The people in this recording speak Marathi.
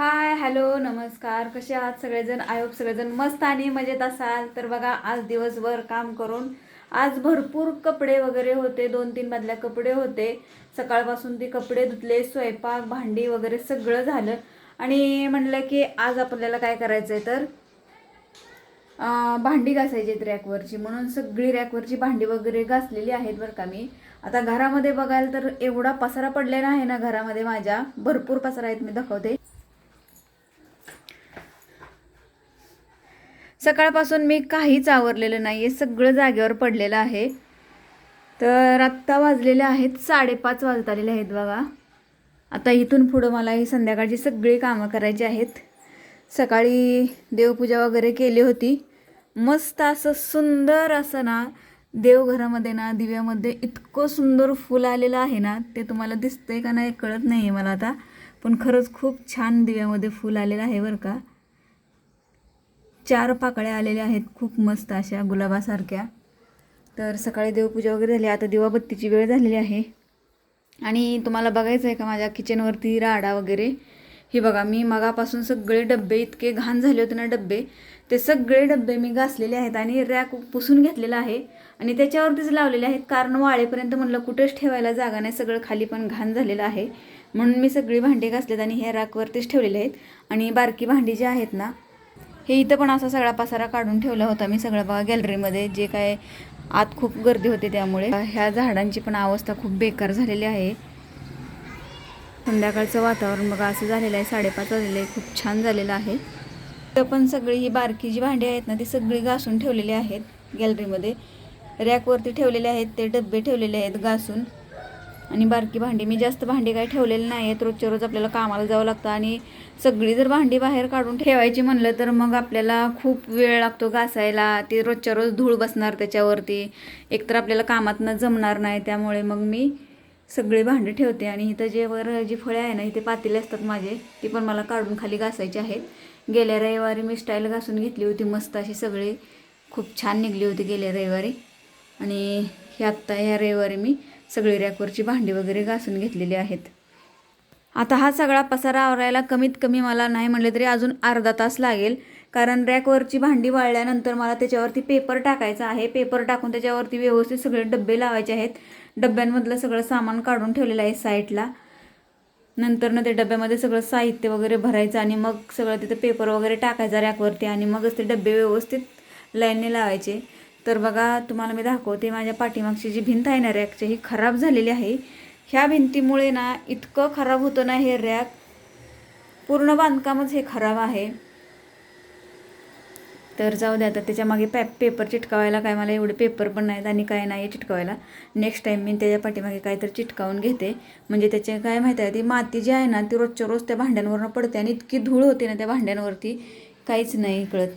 हाय हॅलो नमस्कार. कसे आहात सगळेजण? आय होप सगळेजण मस्त आणि मजेत असाल. तर बघा, आज दिवसभर काम करून आज भरपूर कपडे वगैरे होते, 2-3 बदल्या कपडे होते. सकाळपासून ते कपडे धुतले, स्वयंपाक भांडी वगैरे सगळं झालं. आणि म्हणलं की आज आपल्याला काय करायचं आहे तर भांडी घासायची आहेत रॅकवरची, म्हणून सगळी रॅकवरची भांडी वगैरे घासलेली आहेत बरं का. मी आता घरामध्ये बघायला तर एवढा पसारा पडलेला आहे ना, घरामध्ये माझ्या भरपूर पसारा आहेत. मी दाखवते. सकाळपासून मी काहीच आवरलेलं नाही आहे, सगळं जागेवर पडलेलं आहे. तर आत्ता वाजलेले आहेत 5:30 वाजत आलेले आहेत बघा. आता इथून पुढं मला ही संध्याकाळची सगळी कामं करायची आहेत. सकाळी देवपूजा वगैरे केली होती. मस्त असं सुंदर असं ना, देवघरामध्ये ना दिव्यामध्ये इतकं सुंदर फुल आलेलं आहे ना, ते तुम्हाला दिसतंय का नाही कळत नाही आहे मला आता, पण खरंच खूप छान दिव्यामध्ये फुल आलेलं आहे बरं का. 4 पाकळ्या आलेल्या आहेत खूप मस्त अशा गुलाबासारख्या. तर सकाळी देवपूजा वगैरे झाली, आता दिवाबत्तीची वेळ झालेली आहे. आणि तुम्हाला बघायचं आहे का माझ्या किचनवरती राडा वगैरे. हे बघा, मी मगापासून सगळे डब्बे इतके घाण झाले होते ना डब्बे, ते सगळे डब्बे मी घासलेले आहेत आणि रॅक पुसून घेतलेला आहे आणि त्याच्यावरतीच लावलेले आहेत. कारण वाळेपर्यंत म्हणलं कुठेच ठेवायला जागा नाही, सगळं खाली पण घाण झालेलं आहे, म्हणून मी सगळी भांडी घासलेत आणि हे रॅकवरतीच ठेवलेले आहेत. आणि बारकी भांडी जी आहेत ना, हे इथं पण असा सगळा पसारा काढून ठेवला होता मी सगळं बघा गॅलरीमध्ये. जे काय आत खूप गर्दी होते त्यामुळे ह्या झाडांची पण अवस्था खूप बेकार झालेली आहे. संध्याकाळचं वातावरण बघा असं झालेलं आहे, 5:30 वाजलेलं आहे, खूप छान झालेलं आहे. तर पण सगळी ही बारकी जी भांडी आहेत ना, ती सगळी घासून ठेवलेली आहेत गॅलरीमध्ये. रॅकवरती ठेवलेले आहेत, ते डब्बे ठेवलेले आहेत घासून. आणि बारकी भांडी, मी जास्त भांडी काही ठेवलेली नाही आहेत. रोजच्या रोज आपल्याला कामाला जावं लागतं आणि सगळी जर भांडी बाहेर काढून ठेवायची म्हणलं तर मग आपल्याला खूप वेळ लागतो घासायला. ते रोजच्या रोज धूळ बसणार त्याच्यावरती, एकतर आपल्याला कामातनं जमणार नाही. त्यामुळे मग मी सगळी भांडी ठेवते. आणि इथं जे वर जी फळे आहे ना, इथे पातेले असतात माझे, ती पण मला काढून खाली घासायची आहेत. गेल्या रविवारी मी स्टाईल घासून घेतली होती मस्त अशी, सगळी खूप छान निघली होती गेल्या रविवारी. आणि आत्ता ह्या रविवारी मी सगळी रॅकवरची भांडी वगैरे घासून घेतलेली आहेत. आता हा सगळा पसारा आवरायला कमीत कमी मला नाही म्हटलं तरी अजून अर्धा तास लागेल. कारण रॅकवरची भांडी वाळल्यानंतर मला त्याच्यावरती पेपर टाकायचा आहे. पेपर टाकून त्याच्यावरती व्यवस्थित सगळे डब्बे लावायचे आहेत. डब्यांमधलं सगळं सामान काढून ठेवलेलं आहे साईडला. नंतर ते डब्यामध्ये सगळं साहित्य वगैरे भरायचं आणि मग सगळं तिथं पेपर वगैरे टाकायचा रॅकवरती आणि मगच ते डब्बे व्यवस्थित लाईनने लावायचे. तर बघा, तुम्हाला मी दाखवते, माझ्या पाठीमागची जी भिंत आहे ना रॅकची, ही खराब झालेली आहे. ह्या भिंतीमुळे ना इतकं खराब होतं ना हे रॅक, पूर्ण बांधकामच हे खराब आहे. तर जाऊ द्या, आता त्याच्यामागे पेपर चिटकावायला काय मला एवढे पेपर पण नाहीत आणि काय नाही चिटकावायला. नेक्स्ट टाईम मी त्याच्या पाठीमागे काहीतरी चिटकावून घेते. म्हणजे त्याचे काय माहिती आहे, ती माती जी आहे ना ती रोजच्या रोज त्या भांड्यांवरनं पडते आणि इतकी धूळ होते ना त्या भांड्यांवरती, काहीच नाही कळत.